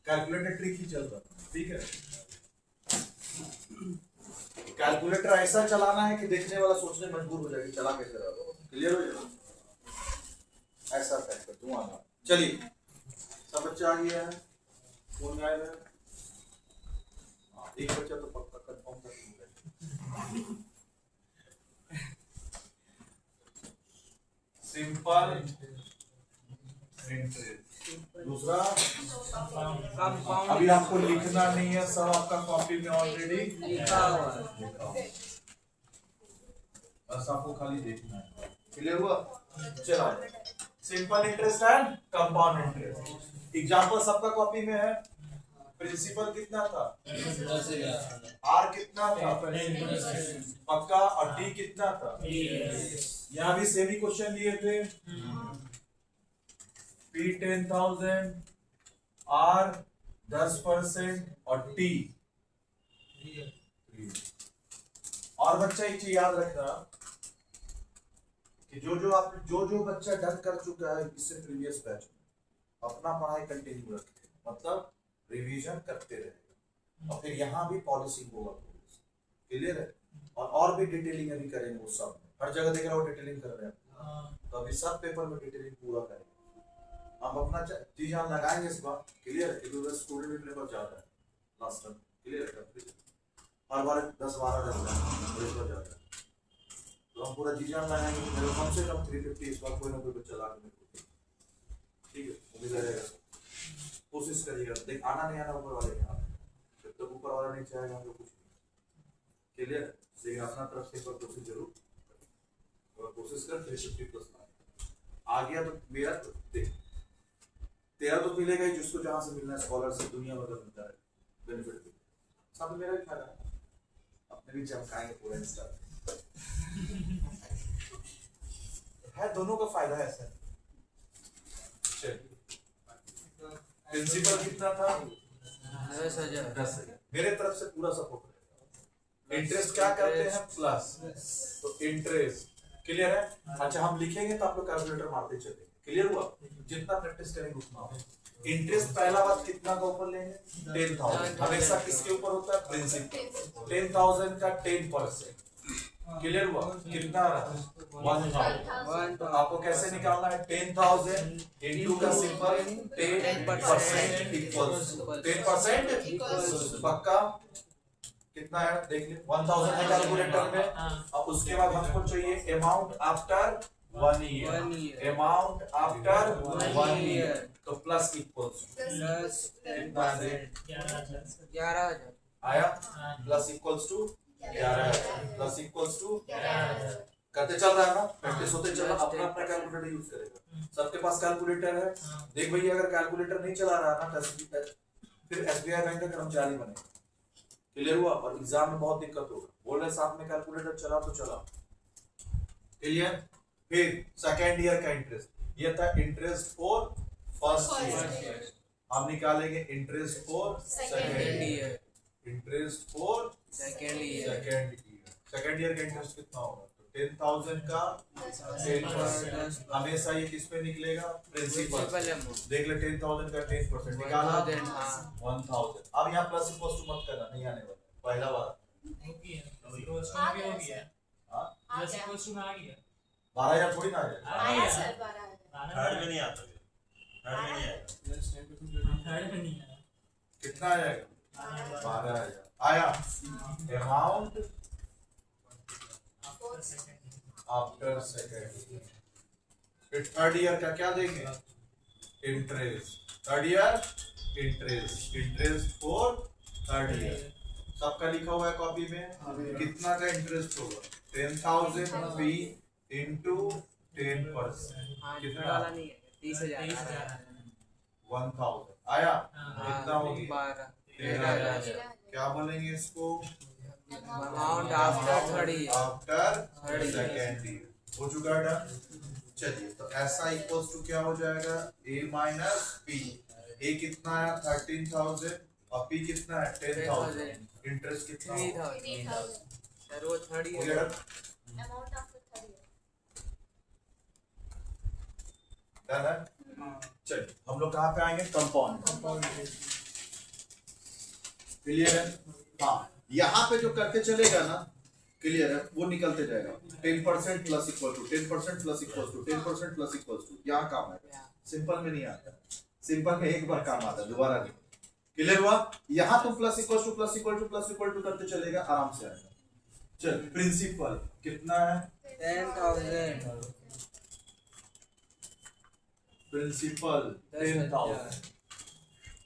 Calculator trick ही चल रहा है, ठीक है। कैलकुलेटर ऐसा चलाना है कि देखने वाला सोचने मजबूर हो जाएगी चला कैसे रहा। क्लियर हो जाएगा, ऐसा पैक कर दूं आना। चलिए सब बच्चा आ गया है, कौन गायब है? एक बच्चा तो पक्का कंफर्म कर दूंगा। सिंपल इंटरेस्ट, दूसरा अभी आपको लिखना नहीं है, सब आपका कॉपी में ऑलरेडी लिखा हुआ है, बस आपको खाली देखना है। क्लियर हुआ? चलो simple interest and compound interest. Example सबका कॉपी में है। प्रिंसिपल कितना था? आर कितना था? पक्का। और डी कितना था? यहाँ भी सेम ही क्वेश्चन दिए थे। पी 10,000, आर 10% और टी। और बच्चा एक चीज याद रखना कि जो बच्चा डन कर चुका है इससे प्रीवियस बैच में, अपना पढ़ाई कंटिन्यू रखे, मतलब रिवीजन करते रहेगा। और फिर यहाँ भी पॉलिसिंग होगा। क्लियर है? और भी डिटेलिंग अभी करेंगे, वो सब हर जगह देख रहा हो डिटेलिंग कर रहे हैं, तो अभी सब पेपर में डिटेलिंग पूरा करेंगे। हम अपना चीज यहाँ लगाएंगे इस बार। क्लियर है? क्योंकि स्टूडेंट भी पेपर ज्यादा है लास्ट टाइम। क्लियर है? हर बार 10-12 जाता है, तो हम पूरा चीज यहाँ लगाएंगे। मेरे कम से कम 350 इस बार कोई ना कोई बच्चा ला के देगा। ठीक है, उम्मीद रहेगा, कोशिश करिएगा। देख आना नहीं आना ऊपर वाले के हाथ, जब तक ऊपर वाला नहीं चाहेगा हम लोग कुछ नहीं। क्लियर? लेकिन अपना तरफ से कोशिश जरूर और कोशिश कर 350+ लाए। आ गया तो मेरा तो देख, तेरा तो मिलेगा ही, जिसको जहां से मिलना है, स्कॉलर से दुनिया भर का मिलता है बेनिफिट भी, सब मेरा भी फायदा है। अपने भी चमकाएंगे पूरा इंस्टा है, दोनों का फायदा है सर। प्रिंसिपल कितना था? 10,000। मेरे तरफ से पूरा सपोर्ट रहेगा। इंटरेस्ट क्या करते हैं? प्लस, तो इंटरेस्ट। क्लियर है? अच्छा हम लिखेंगे तो आप लोग कैलकुलेटर मारते चलेंगे। क्लियर हुआ? जितना प्रैक्टिस करेंगे उतना होगा। इंटरेस्ट पहला बात कितना का ऊपर लेंगे? 10,000। हमेशा किसके ऊपर होता है? प्रिंसिपल। 10,000 का 10%। क्लियर हुआ? कितना रहा? 1,000। तो आपको कैसे निकालना है? 10,000 इनटू का सिंपल 10% इक्वल्स 10%। पक्का कितना है देख ले, 1,000 है कैलकुलेटर में। अब उसके बाद हमको चाहिए amount after 1 year. Amount after 1 year, तो प्लस इक्वल्स कितना है? 11,000 आया। Plus equals to 11,000 plus equals to 11,000। करते चल रहा है ना, प्रैक्टिस होते चल रहा। अपना अपना कैलकुलेटर यूज करेगा, सबके पास कैलकुलेटर है। देख भैया अगर कैलकुलेटर नहीं चला रहा है ना फिर एसबीआई बैंक का कर्मचारी बने। क्लियर हुआ? और एग्जाम में बहुत दिक्कत होगा। बोल रहे साथ में कैलकुलेटर चला तो चला। क्लियर? फिर सेकेंड ईयर का इंटरेस्ट, ये था इंटरेस्ट फॉर फर्स्ट ईयर। हम निकालेंगे interest for second year. Interest for second year. Second year का इंटरेस्ट कितना होगा? तो 10,000 का 10%। हमेशा ये किस पे निकलेगा? प्रिंसिपल। देख ले 10,000 का 10% निकाला 1,000। अब यहाँ प्लस इक्वल्स टू मत करना, नहीं आने वाला पहला बार। 12,000 थोड़ी ना आएगा। थर्ड में नहीं आता, थर्ड में नहीं आया। कितना आएगा? 12,000 आया। Amount after second. फिर थर्ड ईयर का क्या देंगे? Interest. Third year interest for third year. सबका लिखा हुआ है कॉपी में। कितना का इंटरेस्ट होगा? 10,000 फी इंटू 10%। कितना? 30,000 1,000 आया। कितना हो गया? 13,000। क्या बोलेंगे इसको? Amount after third year. After second year. हो चुका है डन। चलिए तो ऐसा इक्वल्स टू क्या हो जाएगा? a minus P. ए कितना है? 13,000 और पी कितना है? 10,000। इंटरेस्ट कितना? 3,000। सर वो third year amount after third year. Done है। चलिए हम लोग कहाँ पे आएंगे? कंपाउंड। क्लियर है? हाँ, यहाँ पे जो करते चलेगा ना, क्लियर है, वो निकलते जाएगा। 10% plus equal to 10% plus equal to 10% plus equal to, यहाँ काम है। सिंपल में नहीं आता, सिंपल में एक बार काम आता है, दोबारा नहीं। क्लियर हुआ? यहाँ तुम plus equal to plus equal to plus equal to करते चलेगा, आराम से आएगा। चल, प्रिंसिपल कितना है? 10,000 प्रिंसिपल 10,000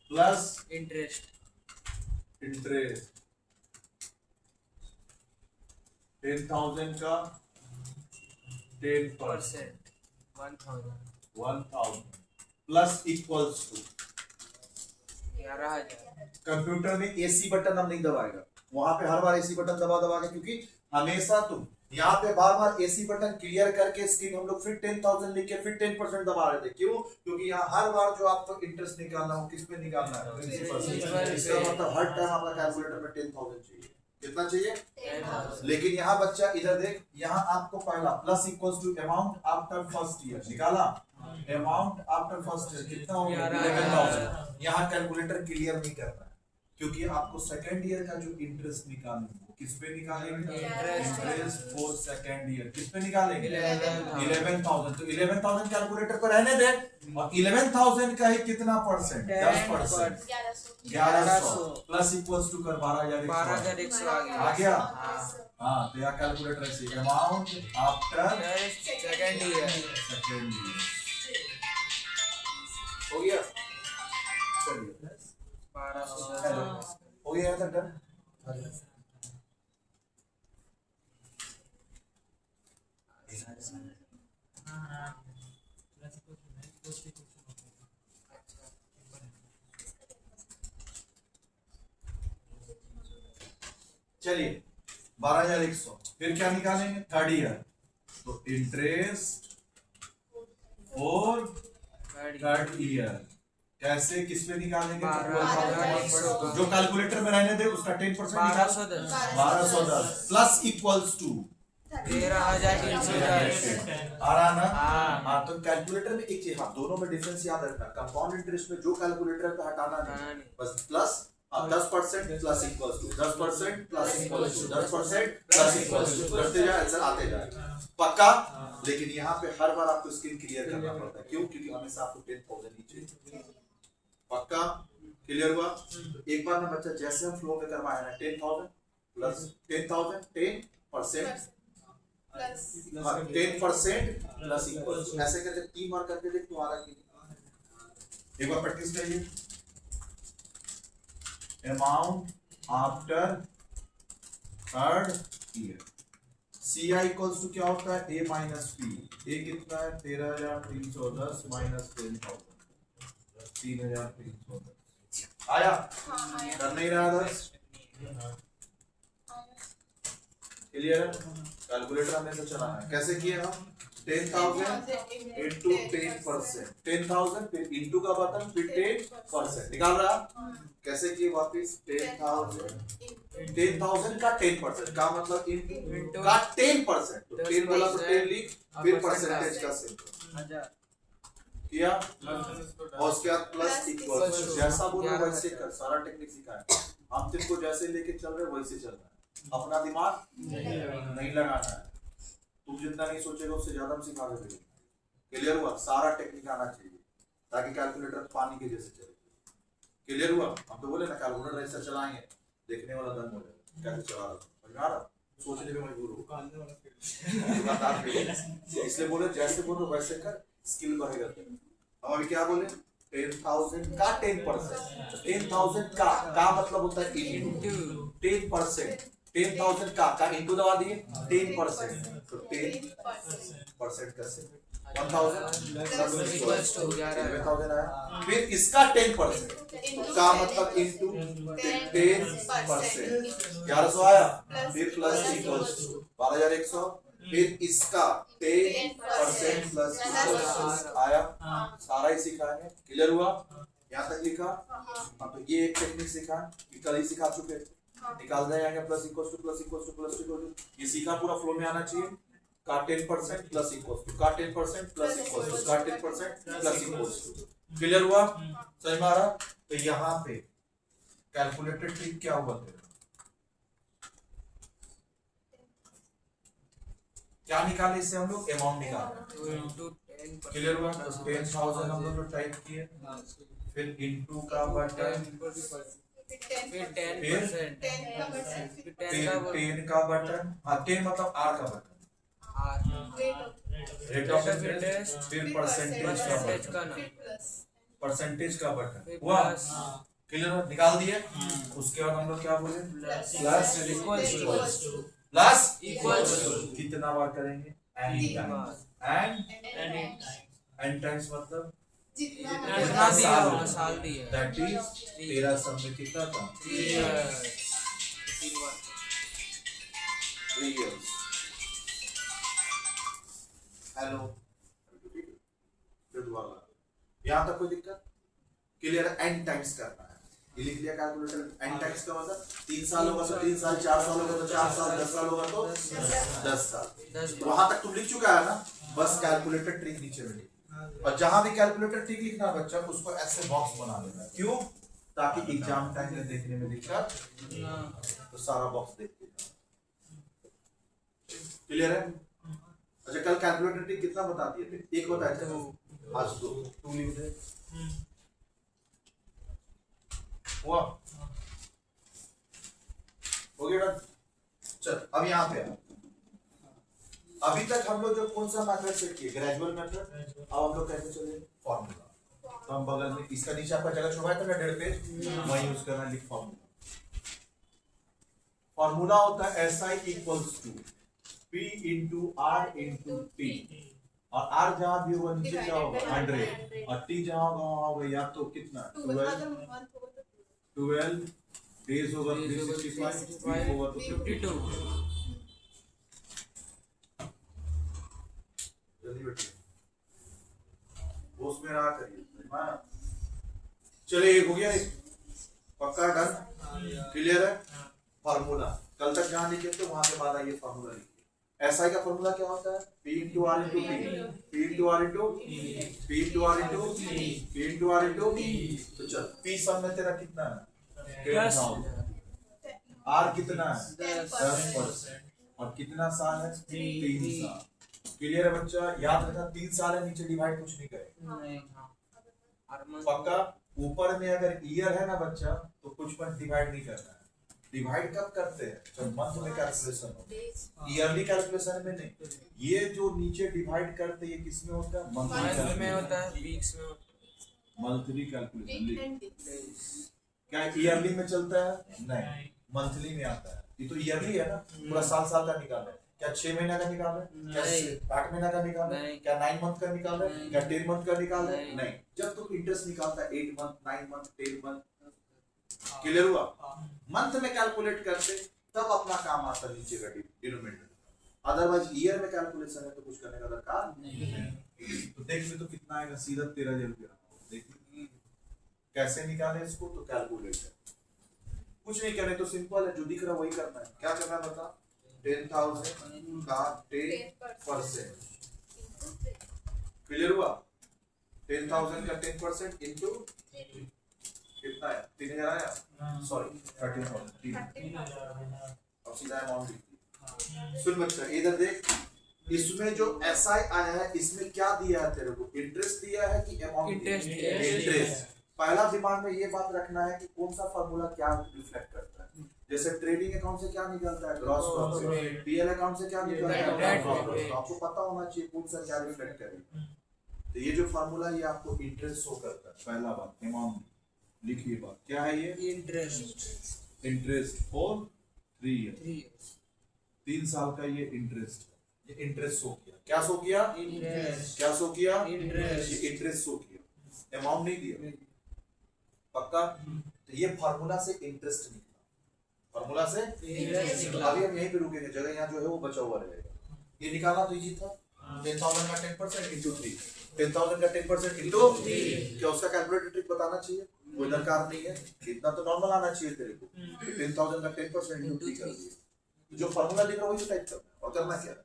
प्लस इंटरेस्ट इंटरेस्ट 10,000 का 10% 1,000 प्लस इक्वल्स टू 11,000 कंप्यूटर में एसी बटन हम नहीं दबाएगा, वहां पे हर बार एसी बटन दबा दबा के, क्योंकि हमेशा तुम यहाँ पे बार बार एसी बटन क्लियर करके स्क्रीन हम लोग फिर 10,000 लिख के फिर 10% दबा रहे थे। क्यों? क्योंकि यहाँ हर बार जो आपको इंटरेस्ट निकालना हो, किस पे निकालना है? प्रिंसिपल से। इसका मतलब हर टाइम आपका कैलकुलेटर में 10,000 चाहिए। कितना चाहिए? 10,000 लेकिन यहाँ बच्चा इधर देख, यहाँ आपको पहला plus equals to amount after first year निकाला, अमाउंट आफ्टर फर्स्ट ईयर कितना हो गया? 11,000। यहाँ कैलकुलेटर क्लियर नहीं करना है, क्योंकि आपको सेकंड ईयर का जो इंटरेस्ट निकालना है किस पे निकालेंगे? इंटरेस्ट फॉर सेकंड ईयर किस पे निकालेंगे? 11,000। तो 11,000 कैलकुलेटर पर रहने दे, और 11,000 का ही कितना परसेंट? 10%। 1100 प्लस इक्वल्स टू कर 12,100 आ गया। हाँ, तो यहाँ कैलकुलेटर ऐसे अमाउंट आफ्टर सेकंड ईयर हो गया। चलिए 12,000 हो गया तक डन। चलिए 12,100 फिर क्या निकालेंगे? थर्ड ईयर, तो इंटरेस्ट और थर्ड ईयर कैसे किस पे निकालेंगे? 12,100 जो कैलकुलेटर में रहने दे उसका 10% 1210 1210 प्लस इक्वल्स टू 13,310 आ रहा ना? हाँ। तो कैलकुलेटर में एक चीज, हाँ, दोनों में डिफरेंस याद रखना। कंपाउंड इंटरेस्ट में जो कैलकुलेटर पे हटाना नहीं, बस plus 10% plus equals to 10% plus equals to 10% plus equals to करते जाए, आंसर आते जाए पक्का। लेकिन यहाँ पे हर बार आपको स्क्रीन क्लियर करना पड़ता है। क्यों? क्योंकि हमेशा आपको 10,000 ही चाहिए। पक्का? क्लियर हुआ? एक बार ना बच्चा, जैसे हम फ्लो में करवाया ना, 10,000 प्लस 10,000 10% 10% प्लस इक्वल टू, ऐसे करके 3 बार करके देख तुम्हारा की। एक बार प्रैक्टिस करिए। Amount after third year, CI equals to क्या होता है? A minus P। A कितना है? 13,310 माइनस 10,000 3,310 आया? कर नहीं रहा दस? क्लियर है? कैलकुलेटर हमें चलाना है। कैसे किए हम? 10,000 इंटू 10%, 10,000 फिर इंटू का बटन फिर 10% निकाल रहा। कैसे किए? वापिस 10,000 का 10% का मतलब इंटू का 10%, तो 10 बोला तो 10 लिख, फिर परसेंटेज का सिंबल किया, और उसके बाद प्लस इक्वल। जैसा बोलो वैसे कर, सारा टेक्निक सिखाया। हम तुमको जैसे लेके चल रहे वैसे चल रहा है, अपना दिमाग नहीं लगाना है। तुम जितना नहीं सोचेगा उससे ज्यादा हम सिखा देंगे। क्लियर हुआ? सारा टेक्निक आना चाहिए ताकि कैलकुलेटर पानी के जैसे चले। क्लियर हुआ? हम तो बोले ना कैलकुलेटर ऐसा चलाएंगे, देखने वाला दंग हो जाएगा कैसे चला रहा, समझ आ रहा? सोचने में मजबूर हो, इसलिए बोले जैसे बोलो वैसे कर, स्किल बढ़ेगा। हम अभी क्या बोले? 10,000 का 10%, 10,000 का मतलब होता है इंटू 10%, 10,000 का इंटू दबा दिए 10%, तो 10% कैसे? 1,000 आया, फिर इसका 10% का मतलब इंटू 10%, 1100 आया, फिर प्लस इक्वल्स 12,100, फिर इसका 10% प्लस आया। सारा ही सिखाएंगे। क्लियर हुआ? यहाँ तक लिखा? हाँ, तो ये एक टेक्निक सीखा कि कल ही सिखा चुके थे। निकाल देंगे plus equals to plus equals to plus equals to, ये सीखा, पूरा फ्लो में आना चाहिए। का 10% प्लस इक्वल्स टू, का 10% प्लस इक्वल्स टू, का 10% प्लस इक्वल्स टू। क्लियर हुआ? समझ में आ रहा? तो यहाँ पे कैलकुलेटेड ट्रिक क्या हुआ तेरा? क्या निकाले इससे हम लोग? अमाउंट निकाले। 2 into 10 क्लियर हुआ? 10,000 हम लोग जो टाइप किए, फिर इनटू का बटन, फिर 10%, फिर 10 का फिर 10 का बटन, हाँ 10 मतलब R का बटन, रेट ऑफ इंटरेस्ट, फिर परसेंटेज का बटन, परसेंटेज का बटन हुआ। क्लियर? निकाल दिए। उसके बाद हम लोग क्या बोले? प्लस प्लस कितना बार करेंगे? एन टाइम्स मतलब जितना दिया होगा साल दिया दैट इज तेरा सब में कितना था? 3 बार 3 years। हेलो, यहाँ तक कोई दिक्कत? क्लियर? एन टाइम्स करना है, ये लिख लिया कैलकुलेटर। एन टाइम्स का मतलब 3 साल होगा तो 3 साल, 4 साल होगा तो 4 साल, 10 साल होगा तो 10 साल। वहां तक तुम लिख चुका है ना? बस कैलकुलेटर ट्रिक नीचे में लिख, और जहां भी कैलकुलेटर ट्रिक लिखना है बच्चा, उसको ऐसे बॉक्स बना लेना। क्यों? ताकि एग्जाम टाइम में देखने में दिक्कत तो सारा बॉक्स देखते हैं। क्लियर है? अच्छा, कल कैलकुलेटर ट्रिक कितना बता दिए थे? एक बताया था, आज 2 लिख दे। हुआ? हो गया? चल अब यहाँ पे आ। अभी तक हम लोग जो कौन सा मेथड सेट किए? Gradual method. अब हम लोग कैसे चले? फॉर्मूला। तो हम बगल में इसका नीचे आपका जगह छुपाया था ना 1.5 पेज, वही यूज करना, लिख फॉर्मूला। फॉर्मूला होता है SI equals to P into R into T, और R जहां भी होगा नीचे क्या होगा? 100, और T जहां होगा या तो कितना? 12 डेज होगा 365, वीक होगा तो 52। जल्दी बैठिए, वो उसमें रहा करिए। हाँ चलिए, एक हो गया, एक पक्का डन। क्लियर है? फार्मूला कल तक जहां लिखे थे वहां के बाद आइए फार्मूला लिखिए। SI का फार्मूला क्या होता है? P into R into T, P into R into P into R into P into R into. तो चल, P सब में तेरा कितना है? 10,000। R कितना है? 10%। और कितना साल है? 3 साल। क्लियर है बच्चा? याद रखना 3 साल है, नीचे डिवाइड कुछ नहीं करें। पक्का? ऊपर में अगर ईयर है ना बच्चा, तो कुछ पर डिवाइड नहीं करना है। डिवाइड कब करते हैं? जब मंथ में कैलकुलेशन हो, ईयरली कैलकुलेशन में नहीं। ये जो नीचे डिवाइड करते हैं, ये किस में होता है? मंथ में होता है, वीक्स में होता है, मंथली कैलकुलेशन। क्या ईयरली में चलता है? नहीं, मंथली में आता है। ये तो ईयरली है ना, पूरा साल साल का निकाल है। क्या 6 महीना का निकाल है? क्या 8 महीना का निकाल है? क्या 9 मंथ का निकाल है? क्या 10 मंथ का निकाल है? नहीं। जब तुम इंटरेस्ट निकालता है 8 मंथ, 9 मंथ, 10 मंथ। क्लियर हुआ? मंथ में कैलकुलेट करते तब अपना काम आता नीचे का डिनोमिनेटर। अदरवाइज ईयर में कैलकुलेशन है तो कुछ करने का दरकार नहीं। तो देख ले तो कितना आएगा? सीधा 13,000 रुपया। देख कैसे निकाले इसको? तो कैलकुलेटर कुछ नहीं करने, तो सिंपल है, जो दिख रहा है वही करना है। क्या करना है बता? 10,000 का 10%। क्लियर हुआ? 10,000 का 10% इंटू कितना है? 3,000 आया? सॉरी 13,000। अब सीधा अमाउंट लिखिए। सुन बच्चा, इधर देख, इसमें जो SI आया है, इसमें क्या दिया है तेरे को? इंटरेस्ट दिया है कि अमाउंट? इंटरेस्ट। पहला दिमाग में ये बात रखना है कि कौन सा फार्मूला क्या रिफ्लेक्ट करता है। जैसे ट्रेडिंग अकाउंट से क्या निकलता है? Gross profit. पीएल अकाउंट से क्या निकलता है? Net profit. तो आपको पता होना चाहिए कौन सा क्या रिफ्लेक्ट करेगा। तो ये जो फार्मूला ये आपको इंटरेस्ट शो करता है। पहला बात, अमाउंट लिखिए। बात क्या है? ये इंटरेस्ट। इंटरेस्ट फॉर 3 ईयर, 3 साल का ये इंटरेस्ट है। ये इंटरेस्ट शो किया। क्या शो किया? इंटरेस्ट। क्या शो किया? इंटरेस्ट। ये इंटरेस्ट शो किया, अमाउंट नहीं दिया। पक्का? तो ये फार्मूला से इंटरेस्ट निकला, फार्मूला से इंटरेस्ट निकला। अभी हम यहीं पे रुकेंगे, जगह यहाँ जो है वो बचा हुआ रहेगा। ये निकालना तो इजी था। 10,000 का 10% इंटू 3, 10,000 का 10% इंटू 3। क्या उसका कैलकुलेटर ट्रिक बताना चाहिए? कोई दरकार नहीं है, इतना तो नॉर्मल आना चाहिए तेरे को। 10,000 का 10% इंटू 3 कर दिया। जो फार्मूला लिख रहा है वही टाइप करना है, और करना क्या है?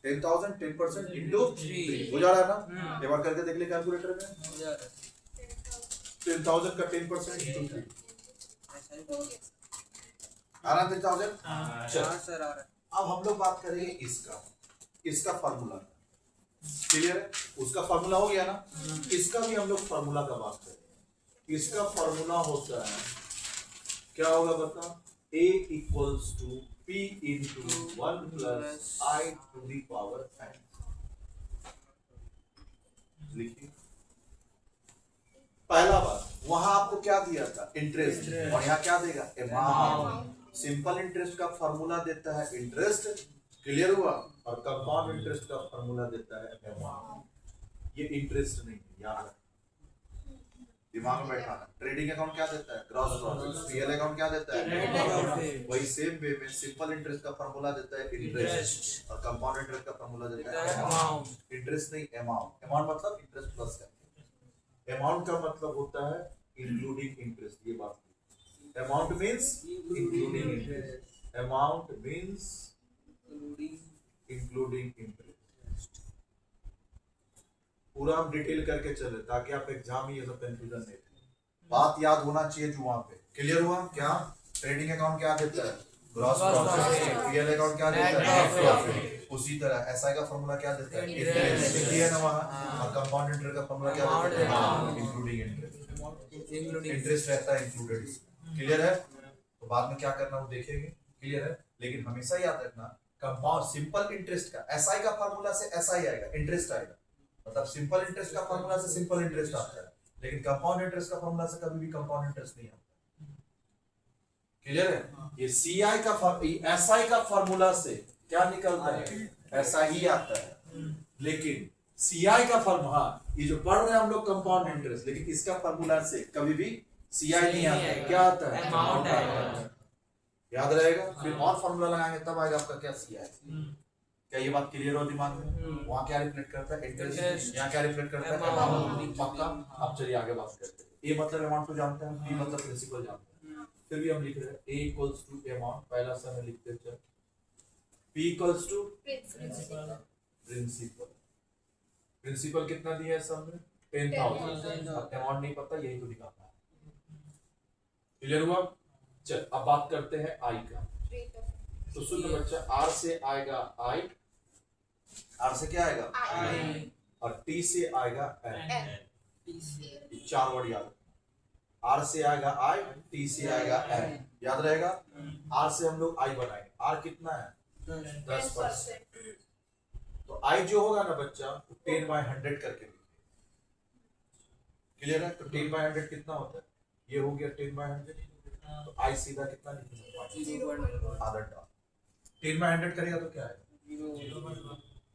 10,000 10% इंटू 3 हो जा रहा है ना? एक बार करके देख ले कैलकुलेटर में। 10,000 का 10% इंटू 3 हो गया आ रहा 3000? हाँ। चल हाँ सर आ रहा है। अब हम लोग बात करेंगे इसका फार्मूला। क्लियर है? उसका फार्मूला हो गया ना, इसका भी हम लोग फार्मूला का बात करेंगे। इसका फार्मूला होता है, क्या होगा बता, A equals to P into 1 प्लस I to the power n। लिखिए पहला बात, वहां आपको क्या दिया था, इंटरेस्ट, और यहाँ क्या देगा, अमाउंट। सिंपल इंटरेस्ट का फार्मूला देता है इंटरेस्ट, क्लियर हुआ, और कंपाउंड इंटरेस्ट का फार्मूला देता है अमाउंट। ये इंटरेस्ट नहीं है, याद रखना, दिमाग में बैठाना। ट्रेडिंग अकाउंट क्या देता है, ग्रॉस प्रॉफिट। पीएल अकाउंट क्या देता है, वही सेम वे में सिंपल इंटरेस्ट का फार्मूला देता है इंटरेस्ट, और कंपाउंड इंटरेस्ट का फार्मूला देता है अमाउंट। इंटरेस्ट नहीं, अमाउंट। अमाउंट मतलब इंटरेस्ट प्लस का। अमाउंट का मतलब होता है इंक्लूडिंग इंटरेस्ट। ये बात, amount means including interest, amount means including interest. पूरा हम डिटेल करके चले ताकि आप एग्जाम में ये सब कंफ्यूजन नहीं हो। बात याद होना चाहिए जो वहां पे क्लियर हुआ। क्या ट्रेडिंग अकाउंट क्या देता है, ग्रॉस प्रॉफिट। पीएल अकाउंट क्या देता है, नेट प्रॉफिट। उसी तरह एसआई का फॉर्मूला क्या देता है, इंटरेस्ट। है ना वहां, और कंपाउंड इंटरेस्ट का फॉर्मूला क्या देता है, इंक्लूडिंग इंटरेस्ट। इंटरेस्ट रहता है इंक्लूडेड। क्लियर है? तो बाद में क्या करना वो देखेंगे। क्लियर है? लेकिन हमेशा याद रखना, कंपाउंड सिंपल इंटरेस्ट का एसआई का फार्मूला से एसआई आएगा, इंटरेस्ट आएगा। मतलब सिंपल इंटरेस्ट का फार्मूला से सिंपल इंटरेस्ट आता है, लेकिन कंपाउंड इंटरेस्ट का फार्मूला से कभी भी कंपाउंड इंटरेस्ट नहीं आता। क्लियर है? ये सीआई का एसआई का फार्मूला से क्या निकलता है, ऐसा ही आता है। लेकिन सीआई का फार्मूला, ये जो पढ़ रहे हैं हम लोग कंपाउंड इंटरेस्ट, लेकिन इसका फार्मूला से कभी भी सीआई नहीं आता है। क्या आता है, अमाउंट आता है। याद रहेगा? फिर और फार्मूला लगाएंगे तब आएगा आपका क्या, सीआई। क्या ये बात क्लियर हो दिमाग में? वहां क्या रिफ्लेक्ट करता है, इंटरेस्ट। यहाँ क्या रिफ्लेक्ट करता है, अमाउंट। पक्का? अब चलिए आगे बात करते हैं। ए मतलब अमाउंट को जानते हैं, बी मतलब प्रिंसिपल जानते हैं। फिर भी हम लिख रहे हैं ए इक्वल्स टू अमाउंट, पहला समय लिखते हैं। चल P equals to principal. Principal कितना दिया है सब में, 10,000। अमाउंट नहीं पता, यही तो निकालना है। क्लियर हुआ? चल अब बात करते हैं आई का। तो सुन बच्चा, आर से आएगा आई, आर से क्या आएगा आई, और टी से आएगा एन। एन, ये चार वर्ड याद, आर से आएगा आई, टी से आएगा एन। याद रहेगा? आर से हम लोग आई बनाएंगे। आर कितना है, 10%। तो आई जो होगा ना बच्चा, 10/100 करके लिखिए। क्लियर है? तो 10/100 कितना होता है, ये हो गया 10/100। तो आई सीधा कितना लिखेंगे, आधा डाल। 10/100 करेगा तो क्या है,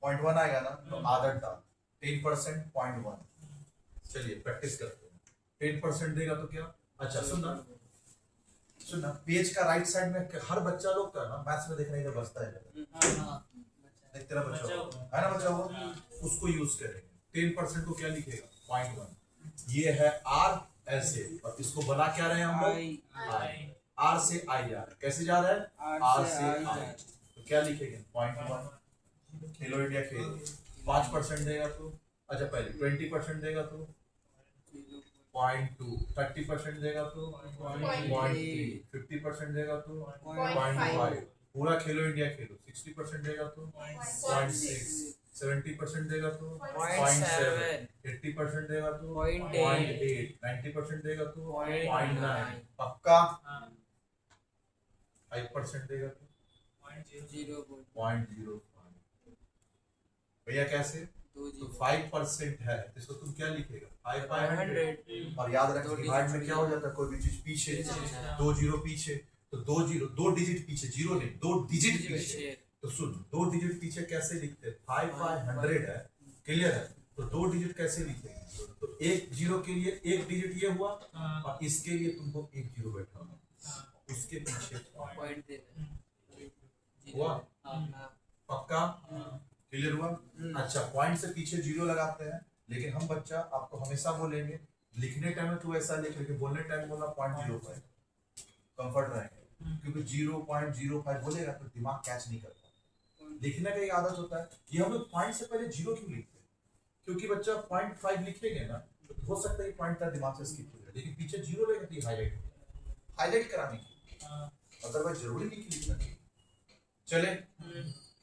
0.1 आएगा ना, तो आधा डाल। 10% 0.1। चलिए प्रैक्टिस करते हैं। 10% देगा तो क्या, अच्छा सुनना, पेज का राइट साइड में हर बच्चा लोग का ना मैथ्स में देखने का बचता है, देख तेरा बच्चा है ना, बच्चा हुआ, उसको यूज करेंगे। 10% को क्या लिखेगा, 0.1। ये है आर ऐसे, और इसको बना क्या रहे हैं हम लोग, आई। आर से आई जा रहा है, कैसे जा रहा है, आर से आई। तो क्या लिखेंगे, 0.1। खेलो इंडिया खेल। 5% देगा तो, अच्छा पहले 20% देगा तो 0.2, 30% देगा तो 0.3, 50% देगा तो 0.5। पूरा खेलो इंडिया खेलो। 60% देगा तो 0.6, 70% देगा तो 0.7, 80% देगा तो 0.8, 90% देगा तो 0.9। पक्का? 5% देगा तो 0.05। भैया कैसे, तो 5% है, इसको तुम क्या लिखेगा, 500। और याद रखना डिवाइड में क्या हो जाता है, कोई भी चीज पीछे, 2 जीरो पीछे, तो 2 डिजिट पीछे, जीरो नहीं 2 डिजिट पीछे। तो सुन, 2 डिजिट पीछे कैसे लिखते हैं, 5/100 है। क्लियर है? तो 2 डिजिट कैसे लिखेंगे, तो 1 जीरो के लिए 1 डिजिट ये हुआ, और इसके लिए तुमको 1 जीरो बैठा हुआ, उसके पीछे पॉइंट हुआ। पक्का? क्लियर हुआ? अच्छा, पॉइंट से पीछे जीरो लगाते हैं, लेकिन हम बच्चा आपको हमेशा बोलेंगे लिखने टाइम में तू ऐसा लिख, लेकिन बोलने टाइम बोलना 0.05। कंफर्ट रहेंगे, क्योंकि 0.05 बोलेगा तो दिमाग कैच नहीं करता। लिखने का एक आदत होता है, ये हम लोग पॉइंट से पहले जीरो क्यों लिखते हैं, क्योंकि बच्चा 0.5 लिखेंगे ना, तो हो सकता है पॉइंट का दिमाग से स्किप हो जाए, लेकिन पीछे जीरो रहेगा तो हाईलाइट हो जाएगा। हाईलाइट कराने की, अदरवाइज जरूरी नहीं कि लिखना चाहिए। चले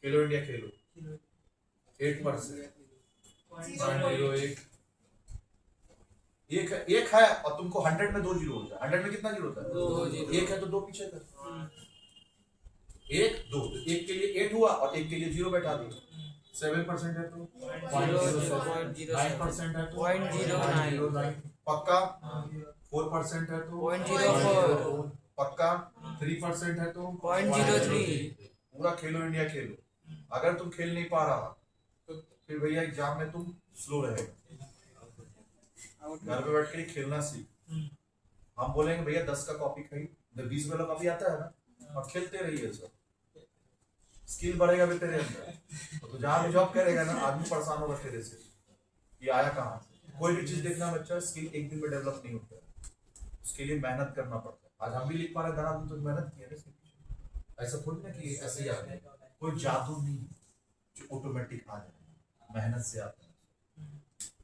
खेलो इंडिया खेलो 8%, 0.08 एक है और तुमको 100 में 2 जीरो होता है। 100 में कितना जीरो होता है? 2 जीरो। एक है तो 2 पीछे कर, 1 2, तो एक के लिए 8 हुआ और एक के लिए 0 बैठा दिया। 7% है तो 9% है तो 0.09 पक्का। 4% है तो 0.04 पक्का। 3% है तो 0.03 पूरा खेलो इंडिया खेलो। अगर तुम खेल नहीं पा रहा तो फिर भैया एग्जाम में तुम स्लो रहेगा। घर पे बैठ के ही खेलना सीख। हम बोलेंगे भैया 10 का कॉपी खरीद, 20 वाला कॉपी आता है ना, और खेलते रहिए सर, स्किल बढ़ेगा भी तेरे अंदर। तो जहाँ भी जॉब करेगा ना, आदमी परेशान होगा तेरे से, ये आया कहाँ से। कोई भी चीज देखना बच्चा, स्किल एक दिन में डेवलप नहीं होता है, उसके लिए मेहनत करना पड़ता है। आज हम भी लिख पा रहे हैं, तो मेहनत की है इसके पीछे। ऐसा थोड़ी ना कि ऐसे ही आता है, कोई जादू नहीं जो ऑटोमेटिक आ जाए, मेहनत से आता है।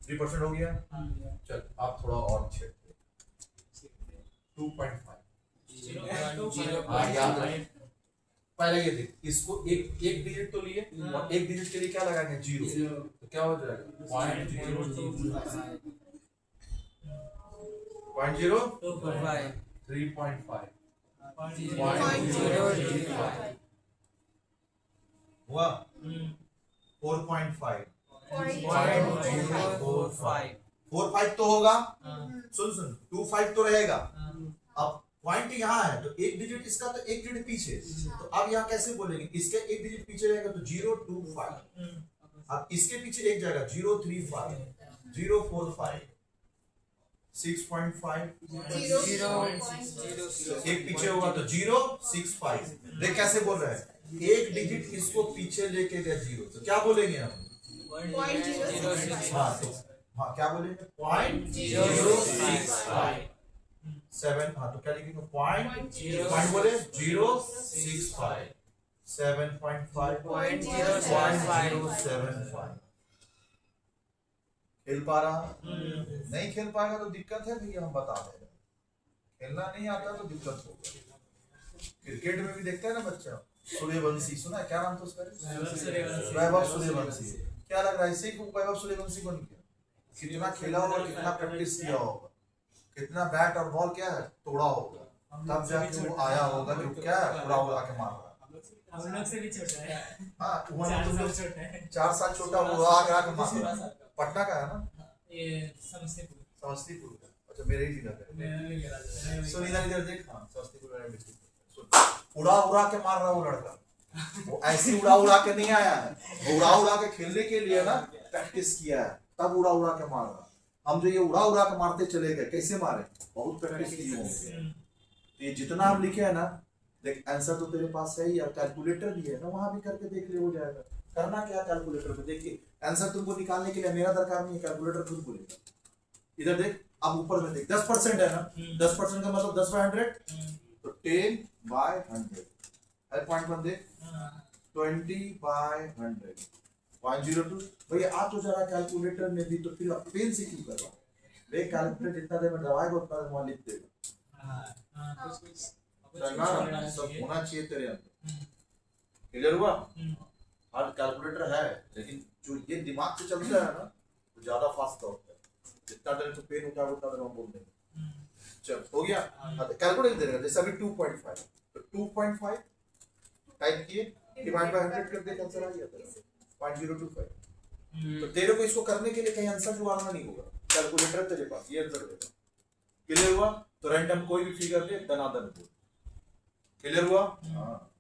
3% हो गया। चल आप थोड़ा और छेड़ते 2.5। हाँ याद रख, पहले ये देख, इसको एक डिजिट तो लिए और एक डिजिट के लिए क्या लगाएंगे? 0, तो क्या हो जाएगा? 0.025 3.5 0.035 हुआ। 4.5 0.045 4.5 तो होगा। सुन 2.5 तो रहेगा। अब पॉइंट यहाँ है तो एक डिजिट इसका, तो एक डिजिट पीछे, तो अब यहाँ कैसे बोलेंगे? इसके एक डिजिट पीछे रहेगा तो 0.25। अब इसके पीछे एक जाएगा 0.35 0.45 6.5 एक पीछे होगा तो 0.65। देख कैसे बोल रहे हैं, एक डिजिट इसको पीछे लेके गया 0, तो क्या बोलेंगे हम? हाँ तो हाँ क्या बोलेंगे? 0.065 7। हाँ तो क्या लिखेंगे? पॉइंट बोले 0.65 7.5 0.075। खेल पा रहा? नहीं खेल पाएगा तो दिक्कत है भैया, हम बता दे रहे। खेलना नहीं आता तो दिक्कत होगा। क्रिकेट में भी देखता है ना बच्चा, सूर्यवंशी सुना है? क्या नाम था उसका? वैभव सूर्यवंशी। क्या लग रहा है इसे वैभव सूर्यवंशी बन गया? कितना खेला होगा, कितना प्रैक्टिस किया होगा, कितना बैट और बॉल क्या है तोड़ा होगा, तब जाके वो आया होगा जो क्या है उड़ा उड़ा के मार रहा है। हम लोग से भी छोटा है। हाँ तुम लोग छोटा है। 4 साल छोटा उड़ा के मार रहा है। पटना का है ना? ये समस्तीपुर का। अच्छा मेरे ही जिला का है। सुन इधर देख, हाँ समस्तीपुर उड़ा के मार रहा है वो लड़का। वो ऐसे उड़ा के नहीं आया है, वो उड़ा के खेलने के लिए ना प्रैक्टिस किया है, तब उड़ा के मार रहा। हम जो ये उड़ा के मारते चले गए, कैसे मारे? बहुत प्रैक्टिस किए होंगे। तो ये जितना हम लिखे है ना, देख आंसर तो तेरे पास है ही, और कैलकुलेटर भी है ना, वहां भी करके देख ले, हो जाएगा। करना क्या कैलकुलेटर में? देखिए आंसर तुमको निकालने के लिए मेरा दरकार नहीं है, कैलकुलेटर खुद बोलेगा। इधर देख, अब ऊपर में देख 10% है ना, 10% का मतलब 10/100, तो 10/100 है। पॉइंट वन देख 20/100 0.02। भैया आ तो जरा कैलकुलेटर में भी, तो फिर पेन से क्यों कर रहा है? वे कैलकुलेटर जितना देर में दबाएगा उतना देर में लिख देगा। सब होना चाहिए तेरे अंदर। क्लियर हुआ? हार्ड कैलकुलेटर है, लेकिन जो ये दिमाग से चलता है ना, वो ज्यादा फास्ट होता है। जितना देर तो पेन उठा उतना देर हम बोल देंगे। चल हो गया। कैलकुलेटर देगा जैसे अभी 2.5, तो 2.5 टाइप किए, डिवाइड बाय 100 कर दे, आंसर आ गया तेरा 0.025। तो तेरे को इसको करने के लिए कहीं आंसर जुड़ाना नहीं होगा, कैलकुलेटर तेरे पास ये आंसर देगा। क्लियर हुआ? तो रैंडम कोई भी फिगर दे, दनादन बोल। क्लियर हुआ? हाँ।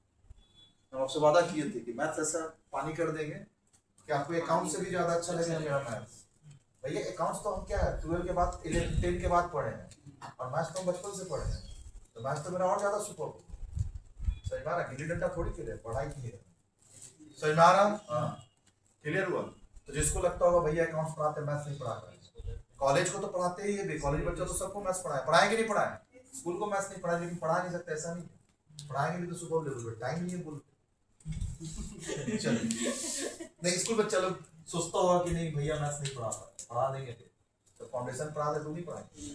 हम आपसे वादा किए थे कि मैथ्स ऐसा पानी कर देंगे कि आपको अकाउंट से भी ज्यादा अच्छा लगेगा मेरा मैथ्स। भैया अकाउंट्स तो हम क्या है 12 के बाद 11 10 के बाद पढ़े हैं, और मैथ्स तो हम बचपन से पढ़े हैं, तो मैथ्स तो मेरा और ज्यादा सुपर हो। सही बात है, गिल्ली डंडा थोड़ी खेले, पढ़ाई की है। सही बात है। क्लियर हुआ? तो जिसको लगता होगा भैया अकाउंट्स पढ़ाते मैथ्स नहीं पढ़ाते, कॉलेज को तो पढ़ाते ही है, कॉलेज बच्चा तो सबको मैथ्स पढ़ाएंगे नहीं पढ़ाए, स्कूल को मैथ्स नहीं पढ़ाए, लेकिन पढ़ा नहीं सकते ऐसा नहीं, पढ़ाएंगे भी तो सुबह ले लो, टाइम नहीं है बोल। चलिए नहीं, स्कूल बच्चा लोग सोचता होगा कि नहीं भैया मैथ्स नहीं पढ़ा देंगे, तो फाउंडेशन पढ़ा दे तो नहीं पढ़ाएंगे,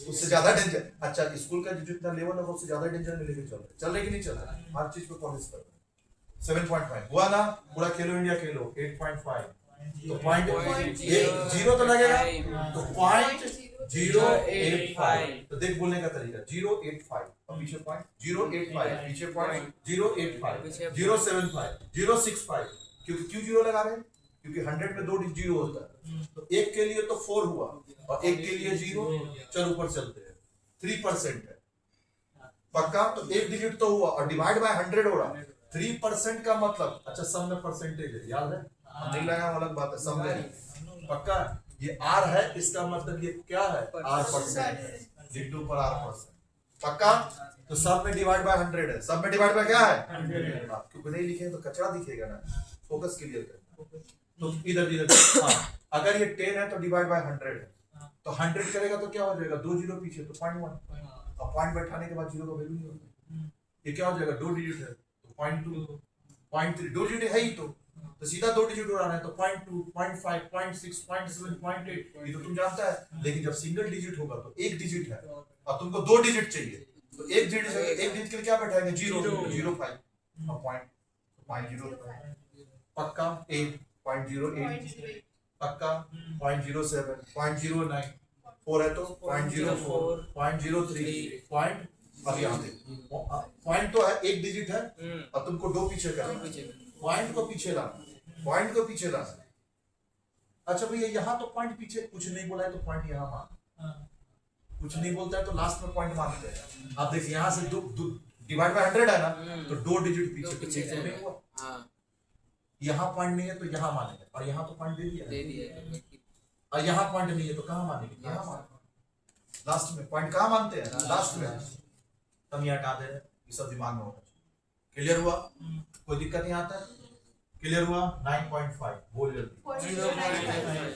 उससे ज्यादा डेंजर। अच्छा स्कूल का जितना लेवल है उससे ज्यादा डेंजर में लेके चल रहे कि नहीं चल रहा है? हर चीज पे पॉलिश कर रहे हैं। 7.5 हुआ ना, पूरा खेलो इंडिया खेलो 8.5 तो पॉइंट जीरो तो लगेगा, तो 0.085 तो देख बोलने का तरीका 085 और पीछे पॉइंट 085 पीछे पॉइंट 085 075 065 क्योंकि क्यों जीरो लगा रहे हैं? क्योंकि 100 में 2 जीरो होता है, तो एक के लिए तो 4 हुआ और एक के लिए 0। चल ऊपर चलते हैं 3% है पक्का, तो एक डिजिट तो हुआ और डिवाइड बाय 100 हो रहा। 3% का मतलब अच्छा सम में परसेंटेज है, याद है? नहीं लगा अलग बात है, सम में पक्का ये R है, इसका मतलब ये क्या है? R% है, डिटू पर R% पक्का। तो सब में डिवाइड बाय 100 है, सब में डिवाइड बाय क्या है 100। क्योंकि नहीं लिखे तो कचरा दिखेगा ना, फोकस क्लियर करना। तो इधर इधर अगर ये 10 है तो डिवाइड बाय 100 है, तो 100 करेगा तो क्या हो जाएगा 2 जीरो पीछे तो 0.1 और पॉइंट बैठाने के बाद जीरो का वैल्यू नहीं होता। ये क्या हो जाएगा 2 डिजिट है तो 0.2 0.3 2 डिजिट है ही तो सीधा 2 डिजिट उड़ाना है तो 0.2 0.5 0.6 0.7 0.8 ये तो तुम जानता है। लेकिन जब सिंगल डिजिट होगा तो एक डिजिट है और तुमको 2 डिजिट चाहिए, तो एक डिजिट के लिए क्या बैठाएंगे 0.05 और पॉइंट 0.05 पक्का 8.08 पक्का 0.07 0.09 4 है तो 0.04 0.03 पॉइंट। अब यहाँ पे पॉइंट तो है एक डिजिट है और तुमको 2 पीछे करना, पॉइंट को पीछे लाना, पॉइंट को पीछे लाना। अच्छा भैया यहाँ तो पॉइंट पीछे कुछ नहीं बोला है तो पॉइंट यहाँ मान, कुछ नहीं बोलता है तो लास्ट में पॉइंट मानते हैं। अब देखिए यहाँ से डिवाइड बाय 100 है ना, तो 2 डिजिट पीछे नहीं हुआ, यहाँ पॉइंट नहीं है तो यहाँ मानेंगे और यहाँ तो पॉइंट दे दिया और यहाँ पॉइंट नहीं है तो कहाँ मानेंगे? यहाँ मानेंगे। लास्ट में पॉइंट कहाँ मानते हैं? लास्ट में। तब ये हटा दे रहे, ये सब दिमाग में होगा। क्लियर हुआ? कोई दिक्कत नहीं आता? क्लियर हुआ? 9.5 बोल जल्दी। 0.95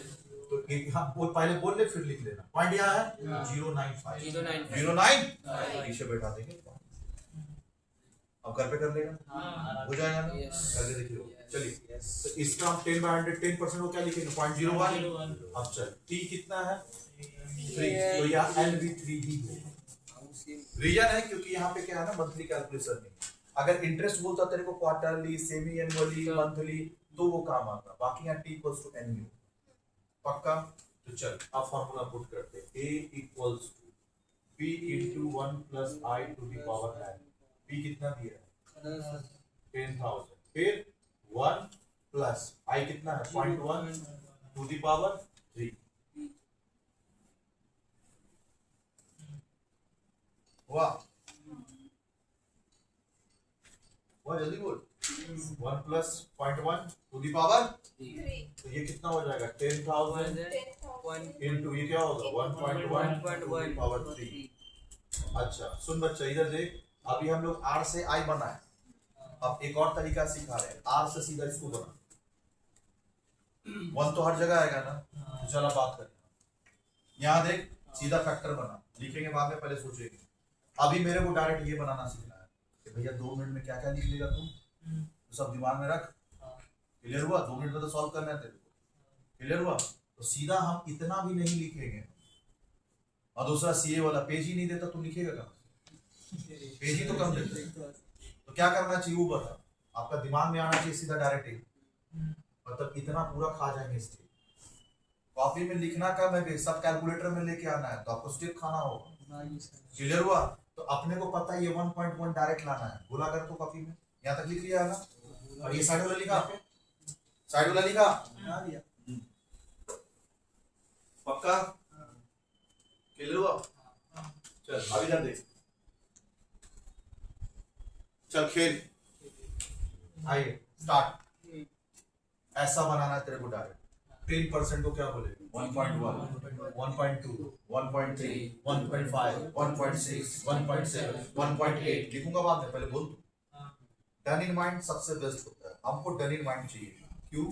तो यहाँ पहले बोल ले फिर लिख लेना। पॉइंट यहाँ है 0.95 0.9 पीछे बैठा देंगे। अब घर पे कर लेगा, हो जाएगा ना? करके देखिए। चलिए तो इसका हम 10 बाय 100 10% को क्या लिखेंगे 0.01। अब चल t कितना है 3, तो यहाँ n भी 3 ही है। रीजन है क्योंकि यहाँ पे क्या है ना मंथली कैलकुलेशन नहीं, अगर इंटरेस्ट बोलता तेरे को क्वार्टरली सेमी एनुअली मंथली तो वो काम आता, बाकी यहाँ t = n ही पक्का। तो चल अब फार्मूला पुट करते हैं a = p * 1 + i to the power n। p कितना दिया है 10,000, फिर 1 प्लस i कितना है 0.1 to the power 3। वाह वाह जल्दी बोल 1 प्लस 0.1 to the power 3 तो ये कितना हो जाएगा 10,000 into ये क्या होगा 1.1 to the power 3। अच्छा सुन बच्चा इधर देख, अभी हम लोग r से i बनाए, अब एक और तरीका सिखा रहे हैं r से सीधा इसको बना। 1 तो हर जगह आएगा ना, तो चलो बात करें। यहाँ देख सीधा फैक्टर बना, लिखेंगे बाद में, पहले सोचेंगे। अभी मेरे को डायरेक्ट ये बनाना सीखना है कि भैया 2 मिनट में क्या क्या लिख लेगा तुम, तो सब दिमाग में रख। क्लियर हुआ? 2 मिनट में तो सॉल्व करना है तेरे को। क्लियर हुआ? तो सीधा हम इतना भी नहीं लिखेंगे, और दूसरा सीए वाला पेज ही नहीं देता तो लिखेगा कहाँ? पेज ही तो कम देता। तो क्या करना चाहिए वो बता, आपका दिमाग में आना चाहिए सीधा डायरेक्ट, मतलब इतना पूरा खा जाएंगे स्टेप। कॉपी में लिखना का मैं सब कैलकुलेटर में लेके आना है, तो आपको स्टेप खाना होगा। क्लियर हुआ? तो अपने को पता है ये 1.1 डायरेक्ट लाना है, बोला कर तो कॉपी में यहाँ तक लिख लिया है ना, और ये साइड वाला लिखा आपने, साइड वाला लिखा पक्का। क्लियर हुआ? चल अभी इधर देख, चल खेल, आइए स्टार्ट। ऐसा बनाना है तेरे को डायरेक्ट। 10% को क्या बोले 1.1 1.2 1.3 1.5 1.6 1.7 1.8 लिखूंगा बाद में, पहले बोल तू। डन इन माइंड सबसे बेस्ट होता है, हमको डन इन माइंड चाहिए। क्यों?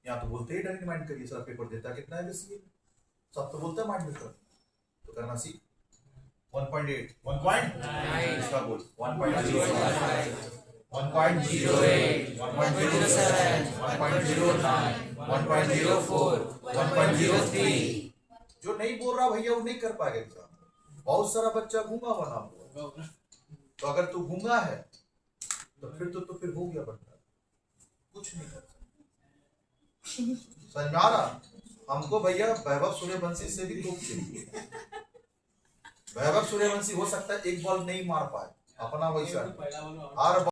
यहाँ तो बोलते ही डन इन माइंड करिए, सर पेपर देता कितना है बेसिकली, सब तो बोलते हैं माइंड में कर, तो करना सीख। 1.8 1.9 इसका बोल 1.05 1.08 1.07 1.09 1.04 1.03 जो नहीं बोल रहा भैया वो नहीं कर पाएगा एग्जाम। बहुत सारा बच्चा गूंगा बना हुआ है। तो अगर तू गूंगा है तो फिर हो गया बच्चा, कुछ नहीं कर सकता। समझ में आ रहा? हमको भैया वैभव सूर्यवंशी से भी खूब चाहिए। वैभव सूर्यवंशी हो सकता है एक बॉल नहीं मार पाए अपना वैसा, हर